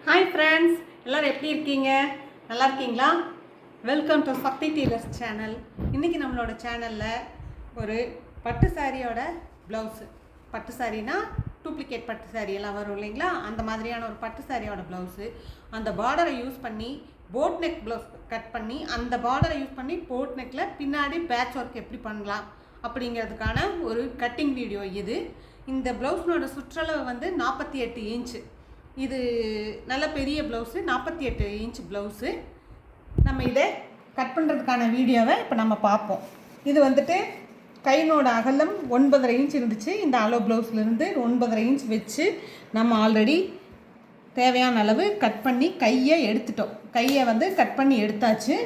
Hi friends, எல்லோரும் எப்படி இருக்கீங்க? நல்லா இருக்கீங்களா? Welcome to Shakti tailors channel. இன்றைக்கி நம்மளோட சேனலில் ஒரு பட்டு சாரியோட ப்ளவுஸு, பட்டு சாரினா டூப்ளிகேட் பட்டு சாரி எல்லாம் வரும் இல்லைங்களா, அந்த மாதிரியான ஒரு பட்டு சாரியோட ப்ளவுஸு. அந்த பார்டரை யூஸ் பண்ணி போட் நெக் ப்ளவுஸ் கட் பண்ணி அந்த பார்டரை யூஸ் பண்ணி போட் நெக்கில் பின்னாடி பேட்ச் ஒர்க் எப்படி பண்ணலாம் அப்படிங்கிறதுக்கான ஒரு கட்டிங் வீடியோ இது. இந்த ப்ளவுஸினோட சுற்றளவு வந்து 48 இன்ச்சு. இது நல்ல பெரிய ப்ளவுஸு, 48 இன்ச் ப்ளவுஸு. நம்ம இதை கட் பண்ணுறதுக்கான வீடியோவை இப்போ நம்ம பார்ப்போம். இது வந்துட்டு கையினோட அகலம் 9.5 இன்ச் இருந்துச்சு. இந்த அளவு ப்ளவுஸ்லேருந்து 9.5 இன்ச் வச்சு நம்ம ஆல்ரெடி தேவையான அளவு கட் பண்ணி கையை எடுத்துட்டோம். கையை வந்து கட் பண்ணி எடுத்தாச்சு.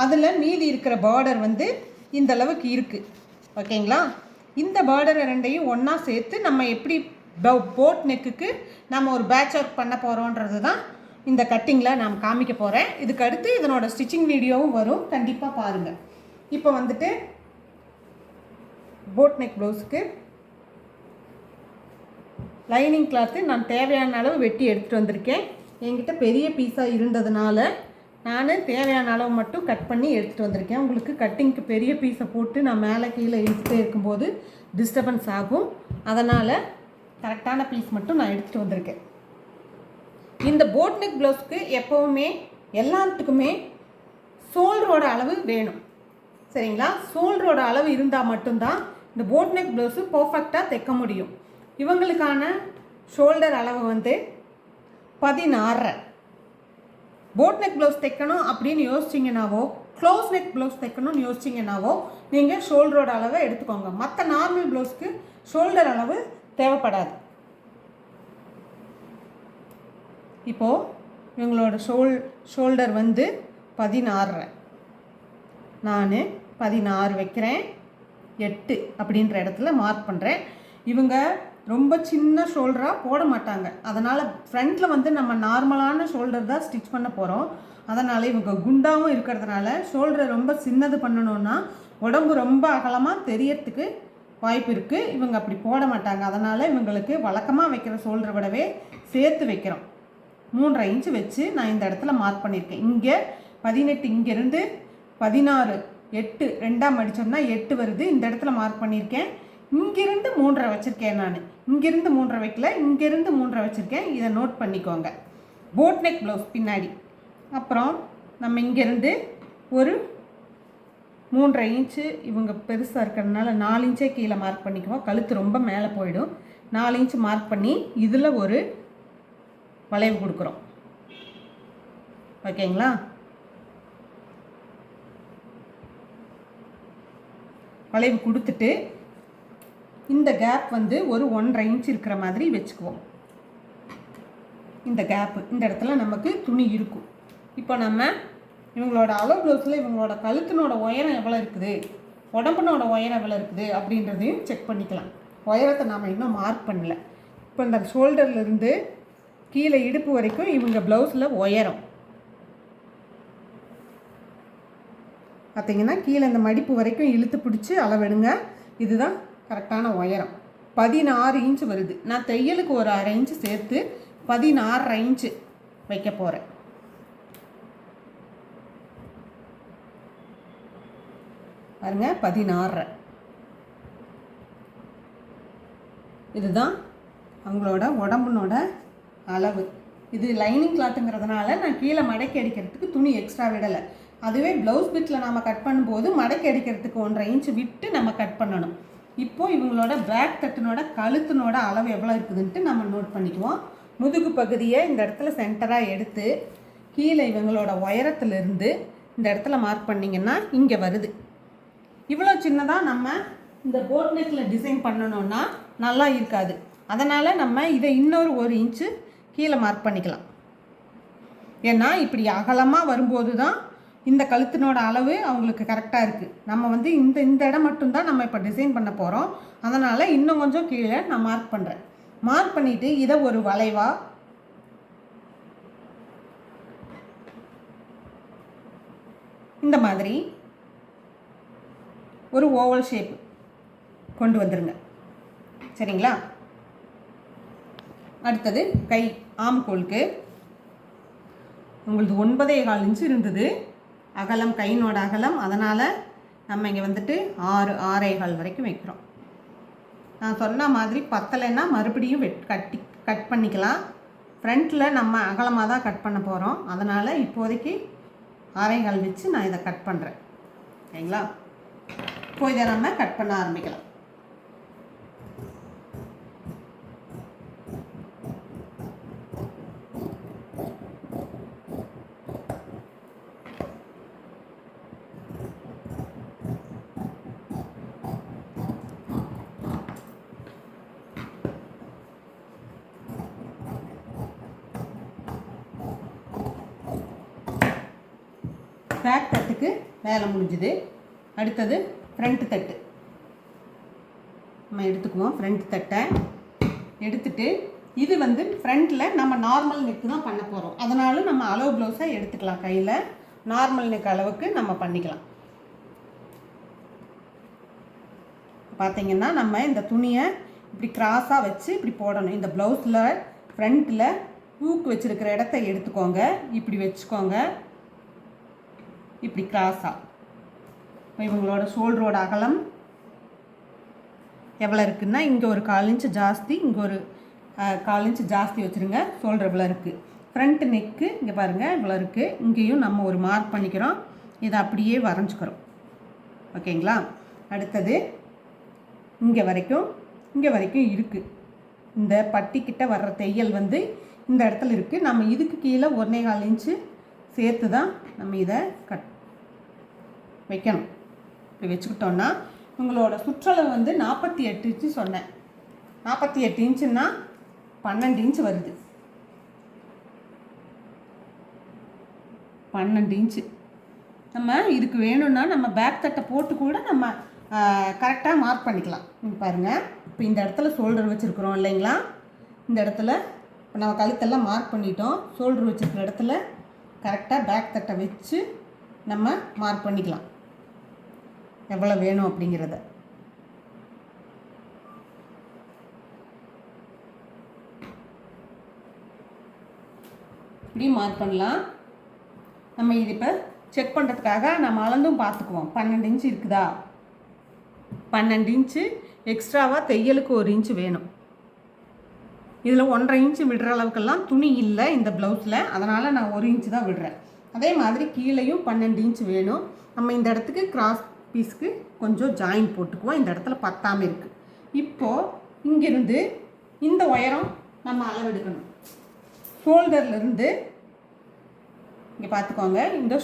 அதில் மீதி இருக்கிற பார்டர் வந்து இந்த அளவுக்கு இருக்குது. ஓகேங்களா? இந்த பார்டரை ரெண்டையும் ஒன்றா சேர்த்து நம்ம எப்படி போட் நெக்குக்கு நம்ம ஒரு பேட்ச் ஒர்க் பண்ண போகிறோன்றது தான் இந்த கட்டிங்கில் நான் காமிக்க போகிறேன். இதுக்கு அடுத்து இதனோட ஸ்டிச்சிங் வீடியோவும் வரும், கண்டிப்பாக பாருங்கள். இப்போ வந்துட்டு போட் நெக் ப்ளவுஸுக்கு லைனிங் கிளாத்து நான் தேவையான அளவு வெட்டி எடுத்துகிட்டு வந்திருக்கேன். என்கிட்ட பெரிய பீஸாக இருந்ததுனால நான் தேவையான அளவு மட்டும் கட் பண்ணி எடுத்துகிட்டு வந்திருக்கேன். உங்களுக்கு கட்டிங்க்கு பெரிய பீஸை போட்டு நான் மேலே கீழே இழுத்துட்டே இருக்கும்போது டிஸ்டர்பன்ஸ் ஆகும். அதனால் கரெக்டான பீஸ் மட்டும் நான் எடுத்துகிட்டு வந்திருக்கேன். இந்த போட் நெக் ப்ளவுஸ்க்கு எப்போவுமே எல்லாத்துக்குமே ஷோல்டரோட அளவு வேணும், சரிங்களா? ஷோல்டரோட அளவு இருந்தால் மட்டும்தான் இந்த போட் நெக் ப்ளவுஸு பர்ஃபெக்டாக தைக்க முடியும். இவங்களுக்கான ஷோல்டர் அளவு வந்து 16. போட் நெக் ப்ளவுஸ் தைக்கணும் அப்படின்னு யோசிச்சிங்கனாவோ, க்ளோஸ் நெக் ப்ளவுஸ் தைக்கணும்னு யோசிச்சிங்கனாவோ நீங்கள் ஷோல்டரோட அளவை எடுத்துக்கோங்க. மற்ற நார்மல் ப்ளவுஸ்க்கு ஷோல்டர் அளவு தேவைப்படாது. இப்போது இவங்களோட ஷோல்டர் வந்து 16. நான் 16 வைக்கிறேன். 8 அப்படின்ற இடத்துல மார்க் பண்ணுறேன். இவங்க ரொம்ப சின்ன ஷோல்டராக போட மாட்டாங்க. அதனால் ஃப்ரண்ட்டில் வந்து நம்ம நார்மலான ஷோல்டர் தான் ஸ்டிச் பண்ண போகிறோம். அதனால் இவங்க குண்டாகவும் இருக்கிறதுனால ஷோல்டரை ரொம்ப சின்னது பண்ணணுன்னா உடம்பு ரொம்ப அகலமாக தெரியறதுக்கு வாய்ப்பு இருக்குது. இவங்க அப்படி போட மாட்டாங்க. அதனால் இவங்களுக்கு வழக்கமாக வைக்கிற ஷோல்டரை விடவே சேர்த்து வைக்கிறோம். 3.5 இன்ச்சு வச்சு நான் இந்த இடத்துல மார்க் பண்ணியிருக்கேன். இங்கே 18, இங்கேருந்து 16, 8 ரெண்டாம் அடித்தோம்னா 8 வருது. இந்த இடத்துல மார்க் பண்ணியிருக்கேன். இங்கிருந்து 3.5 வச்சுருக்கேன். நான் இங்கிருந்து 3.5 வைக்கல, இங்கிருந்து 3.5 வச்சுருக்கேன். இதை நோட் பண்ணிக்கோங்க. போட் நெக் ப்ளவுஸ் பின்னாடி. அப்புறம் நம்ம இங்கேருந்து ஒரு 3.5 இன்ச்சு, இவங்க பெருசாக இருக்கிறதுனால 4 இன்ச்சே கீழே மார்க் பண்ணிக்குவோம். கழுத்து ரொம்ப மேலே போயிடும். 4 இன்ச்சு மார்க் பண்ணி இதில் ஒரு வளைவு கொடுக்குறோம். ஓகேங்களா? வளைவு கொடுத்துட்டு இந்த கேப் வந்து ஒரு 1.5 இன்ச் இருக்கிற மாதிரி வச்சுக்குவோம். இந்த கேப்பு இந்த இடத்துல நமக்கு துணி இருக்கும். இப்போ நம்ம இவங்களோட அளவு ப்ளவுஸில் இவங்களோட கழுத்தினோட உயரம் எவ்வளோ இருக்குது, உடம்புனோட உயரம் எவ்வளோ இருக்குது அப்படின்றதையும் செக் பண்ணிக்கலாம். உயரத்தை நாம் இன்னும் மார்க் பண்ணல. இப்போ இந்த ஷோல்டர்லேருந்து கீழே இடுப்பு வரைக்கும் இவங்க ப்ளவுஸில் உயரம் பார்த்திங்கன்னா கீழே இந்த மடிப்பு வரைக்கும் இழுத்து பிடிச்சி அளவெடுங்க. இதுதான் கரெக்டான உயரம். 16 இன்ச்சு வருது. நான் தையலுக்கு ஒரு 1/2 இன்ச்சு சேர்த்து 16.5 இன்ச்சு வைக்க போகிறேன். பாருங்க, 16. இதுதான் அவங்களோட உடம்புனோட அளவு. இது லைனிங் கிளாத்துங்கிறதுனால நான் கீழே மடக்கி அடிக்கிறதுக்கு துணி எக்ஸ்ட்ரா விடலை. அதுவே ப்ளவுஸ் பிட்டில் நம்ம கட் பண்ணும்போது மடக்கி அடிக்கிறதுக்கு 1.5 இன்ச்சு விட்டு நம்ம கட் பண்ணணும். இப்போது இவங்களோட பேக் தட்டினோட கழுத்தினோட அளவு எவ்வளோ இருக்குதுன்ட்டு நம்ம நோட் பண்ணிக்குவோம். முதுகு பகுதியை இந்த இடத்துல சென்டராக எடுத்து கீழே இவங்களோட உயரத்துலேருந்து இந்த இடத்துல மார்க் பண்ணிங்கன்னா இங்கே வருது. இவ்வளோ சின்னதாக நம்ம இந்த போட் நெக்கில் டிசைன் பண்ணணுன்னா நல்லா இருக்காது. அதனால் நம்ம இதை இன்னொரு 1 இன்ச்சு கீழே மார்க் பண்ணிக்கலாம். ஏன்னா இப்படி அகலமாக வரும்போது தான் இந்த கழுத்தினோட அளவு அவங்களுக்கு கரெக்டாக இருக்குது. நம்ம வந்து இந்த இடம் மட்டும்தான் நம்ம இப்போ டிசைன் பண்ண போகிறோம். அதனால் இன்னும் கொஞ்சம் கீழே நான் மார்க் பண்ணுறேன். மார்க் பண்ணிவிட்டு இதை ஒரு வளைவாக இந்த மாதிரி ஒரு ஓவல் ஷேப் கொண்டு வந்துடுங்க. சரிங்களா? அடுத்தது கை ஆம்கோலுக்கு உங்களது 9.25 இன்ச்சு இருந்தது அகலம், கையினோட அகலம். அதனால் நம்ம இங்கே வந்துட்டு 6.25 வரைக்கும் வைக்கிறோம். நான் சொன்ன மாதிரி பத்தலைன்னா மறுபடியும் கட் பண்ணிக்கலாம். ஃப்ரண்ட்டில் நம்ம அகலமாக தான் கட் பண்ண போகிறோம். அதனால் இப்போதைக்கு 6.25 வச்சு நான் இதை கட் பண்ணுறேன். சரிங்களா? இப்போ இதை நம்ம கட் பண்ண ஆரம்பிக்கலாம். பேக் தட்டுக்கு வேலை முடிஞ்சுது. அடுத்தது ஃப்ரண்ட் தட்டு நம்ம எடுத்துக்குவோம். ஃப்ரண்ட் தட்டை எடுத்துட்டு இது வந்து ஃப்ரண்ட்டில் நம்ம நார்மல் நெக்கு தான் பண்ண போகிறோம். அதனால நம்ம அளவு ப்ளவுஸை எடுத்துக்கலாம். கையில் நார்மல் நெக் அளவுக்கு நம்ம பண்ணிக்கலாம். பார்த்திங்கன்னா நம்ம இந்த துணியை இப்படி கிராஸாக வச்சு இப்படி போடணும். இந்த ப்ளவுஸில் ஃப்ரண்ட்டில் ஹூக் வச்சுருக்கிற இடத்த எடுத்துக்கோங்க. இப்படி வச்சுக்கோங்க. இப்படி கிராஸாக. இப்போ இவங்களோட ஷோல்டரோட அகலம் எவ்வளோ இருக்குன்னா, இங்கே ஒரு 1/4 இன்ச்சு ஜாஸ்தி, இங்கே ஒரு 1/4 இன்ச்சு ஜாஸ்தி வச்சுருங்க. ஷோல்டர் இவ்வளோ இருக்குது. ஃப்ரண்ட் நெக்கு இங்கே பாருங்கள் இவ்வளோ இருக்குது. இங்கேயும் நம்ம ஒரு மார்க் பண்ணிக்கிறோம். இதை அப்படியே வரைஞ்சிக்கிறோம். ஓகேங்களா? அடுத்தது இங்கே வரைக்கும் இருக்குது. இந்த பட்டிக்கிட்ட வர்ற தையல் வந்து இந்த இடத்துல இருக்குது. நம்ம இதுக்கு கீழே 1.25 இன்ச்சு சேர்த்து தான் நம்ம இதை வைக்கணும். இப்படி வச்சுக்கிட்டோன்னா உங்களோட சுற்றளவு வந்து 48 இன்ச்சு சொன்னேன். 48 இன்ச்சுன்னா 12 இன்ச்சு வருது. 12 இன்ச்சு. நம்ம இதுக்கு வேணும்னா நம்ம பேக் தட்டை போட்டு கூட நம்ம கரெக்டாக மார்க் பண்ணிக்கலாம். பாருங்கள், இப்போ இந்த இடத்துல ஷோல்டர் வச்சுருக்குறோம் இல்லைங்களா? இந்த இடத்துல இப்போ நம்ம கழுத்தெல்லாம் மார்க் பண்ணிட்டோம். ஷோல்டர் வச்சுருக்கிற இடத்துல கரெக்டாக பேக் தட்டை வச்சு நம்ம மார்க் பண்ணிக்கலாம் எவ்வளோ வேணும் அப்படிங்கிறத. இப்படி மார்க் பண்ணலாம். நம்ம இது இப்போ செக் பண்ணுறதுக்காக நம்ம அளந்தும் பார்த்துக்குவோம். 12 இன்ச்சு இருக்குதா? 12 இன்ச்சு எக்ஸ்ட்ராவாக தையலுக்கு 1 இன்ச்சு வேணும். இதில் 1.5 இன்ச்சு விடுற அளவுக்கெல்லாம் துணி இல்லை இந்த ப்ளவுஸில். அதனால் நான் 1 இன்ச்சு தான் விடுறேன். அதே மாதிரி கீழேயும் 12 இன்ச்சு வேணும். நம்ம இந்த இடத்துக்கு கிராஸ் பீஸ்க்கு கொஞ்சம் ஜாயின் போட்டுக்குவோம். இந்த இடத்துல பத்தாமல் இருக்குது. இப்போது இங்கிருந்து இந்த உயரம் நம்ம அளவெடுக்கணும். ஷோல்டர்லேருந்து இங்கே பார்த்துக்கோங்க. இந்த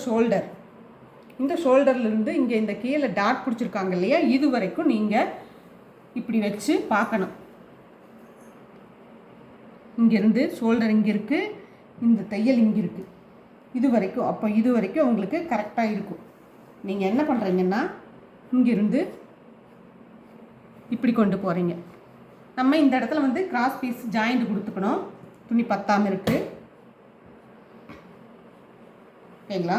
ஷோல்டர்லேருந்து இங்கே இந்த கீழே டாட் பிடிச்சிருக்காங்க இல்லையா, இது வரைக்கும் நீங்கள் இப்படி வச்சு பார்க்கணும். இங்கேருந்து ஷோல்டர் இங்கே இருக்குது, இந்த தையல் இங்கே இருக்குது, இது வரைக்கும். அப்போ இது வரைக்கும் உங்களுக்கு கரெக்டாக இருக்கும். நீங்கள் என்ன பண்ணுறீங்கன்னா இங்கேருந்து இப்படி கொண்டு போகிறீங்க. நம்ம இந்த இடத்துல வந்து கிராஸ் பீஸ் ஜாயிண்ட் கொடுத்துக்கணும். துணி பத்தாமல் இருக்குது. ஓகேங்களா?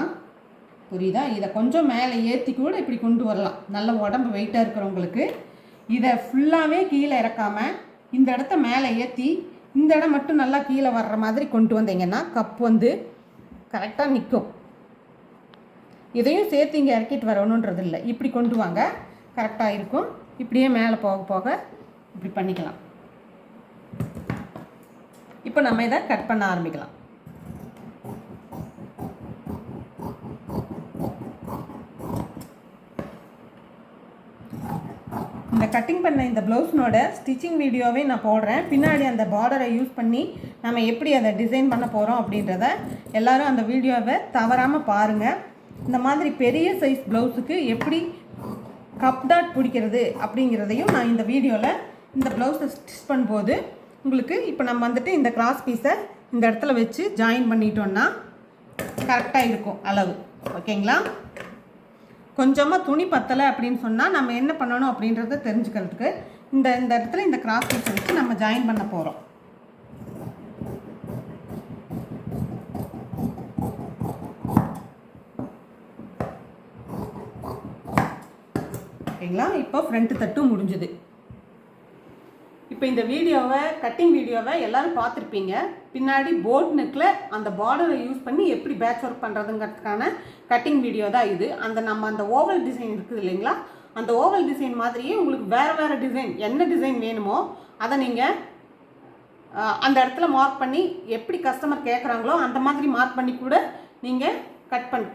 புரியுதா? இதை கொஞ்சம் மேலே ஏற்றி கூட இப்படி கொண்டு வரலாம். நல்ல உடம்பு வெயிட்டாக இருக்கிறவங்களுக்கு இதை ஃபுல்லாகவே கீழே இறக்காமல் இந்த இடத்த மேலே ஏற்றி இந்த இடம் மட்டும் நல்லா கீழே வர்ற மாதிரி கொண்டு வந்தீங்கன்னா கப் வந்து கரெக்டாக நிற்கும். இதையும் சேர்த்து இங்கே இறக்கிட்டு வரணுன்றது இல்லை. இப்படி கொண்டு வாங்க, கரெக்டாக இருக்கும். இப்படியே மேலே போக போக இப்படி பண்ணிக்கலாம். இப்போ நம்ம இதை கட் பண்ண ஆரம்பிக்கலாம். இந்த கட்டிங் பண்ண இந்த ப்ளவுஸ்னோட ஸ்டிச்சிங் வீடியோவே நான் போடுறேன். பின்னாடி அந்த பார்டரை யூஸ் பண்ணி நம்ம எப்படி அதை டிசைன் பண்ண போகிறோம் அப்படின்றத எல்லோரும் அந்த வீடியோவை தவறாமல் பாருங்கள். இந்த மாதிரி பெரிய சைஸ் ப்ளவுஸுக்கு எப்படி கப் டாட் பிடிக்கிறது அப்படிங்கிறதையும் நான் இந்த வீடியோவில் இந்த ப்ளவுஸை ஸ்டிச் பண்ணும்போது உங்களுக்கு இப்போ நம்ம வந்துட்டு இந்த கிராஸ் பீஸை இந்த இடத்துல வச்சு ஜாயின் பண்ணிட்டோன்னா கரெக்டாக இருக்கும் அளவு. ஓகேங்களா? கொஞ்சமாக துணி பத்தலை அப்படின்னு சொன்னால் நம்ம என்ன பண்ணணும் அப்படின்றத தெரிஞ்சுக்கிறதுக்கு இந்த இடத்துல இந்த கிராஸ் பீஸை வச்சு நம்ம ஜாயின் பண்ண போகிறோம். ஓகேங்களா? இப்போ ஃப்ரண்ட் தட்டும் முடிஞ்சுது. இப்போ இந்த வீடியோவை கட்டிங் வீடியோவை எல்லோரும் பார்த்துருப்பீங்க. பின்னாடி போட் நெக்கில் அந்த பார்டரை யூஸ் பண்ணி எப்படி பேட்ச் ஒர்க் பண்ணுறதுங்கிறதுக்கான கட்டிங் வீடியோ தான் இது. நம்ம அந்த ஓவல் டிசைன் இருக்குது இல்லைங்களா, அந்த ஓவல் டிசைன் மாதிரியே உங்களுக்கு வேறு டிசைன் என்ன டிசைன் வேணுமோ அதை நீங்கள் அந்த இடத்துல மார்க் பண்ணி எப்படி கஸ்டமர் கேட்குறாங்களோ அந்த மாதிரி மார்க் பண்ணி கூட நீங்கள்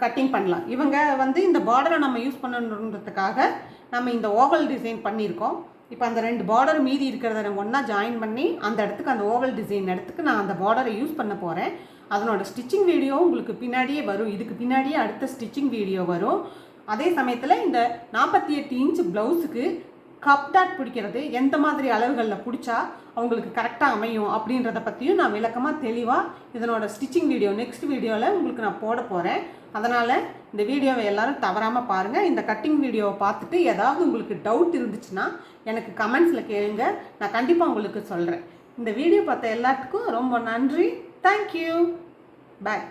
கட்டிங் பண்ணலாம். இவங்க இந்த பார்டரை நம்ம யூஸ் பண்ணணுன்றதுக்காக நம்ம இந்த ஓவல் டிசைன் பண்ணியிருக்கோம். இப்போ அந்த 2 பார்டர் மீதி இருக்கிறத நம்ம ஒன்றா ஜாயின் பண்ணி அந்த இடத்துக்கு அந்த ஓவல் டிசைன் இடத்துக்கு நான் அந்த பார்டரை யூஸ் பண்ண போகிறேன். அதனோட ஸ்டிச்சிங் வீடியோ உங்களுக்கு பின்னாடியே வரும். இதுக்கு பின்னாடியே அடுத்த ஸ்டிச்சிங் வீடியோ வரும். அதே சமயத்தில் இந்த 48 இன்ச் ப்ளவுஸுக்கு கப் டாட் பிடிக்கிறது எந்த மாதிரி அளவுகளில் பிடிச்சா அவங்களுக்கு கரெக்டாக அமையும் அப்படின்றத பற்றியும் நான் விளக்கமாக தெளிவாக இதனோட ஸ்டிச்சிங் வீடியோ நெக்ஸ்ட் வீடியோவில் உங்களுக்கு நான் போட போகிறேன். அதனால் இந்த வீடியோவை எல்லோரும் தவறாமல் பாருங்கள். இந்த கட்டிங் வீடியோவை பார்த்துட்டு ஏதாவது உங்களுக்கு டவுட் இருந்துச்சுன்னா எனக்கு கமெண்ட்ஸில் கேளுங்க, நான் கண்டிப்பாக உங்களுக்கு சொல்கிறேன். இந்த வீடியோ பார்த்த எல்லாத்துக்கும் ரொம்ப நன்றி. தேங்க்யூ. பாய்.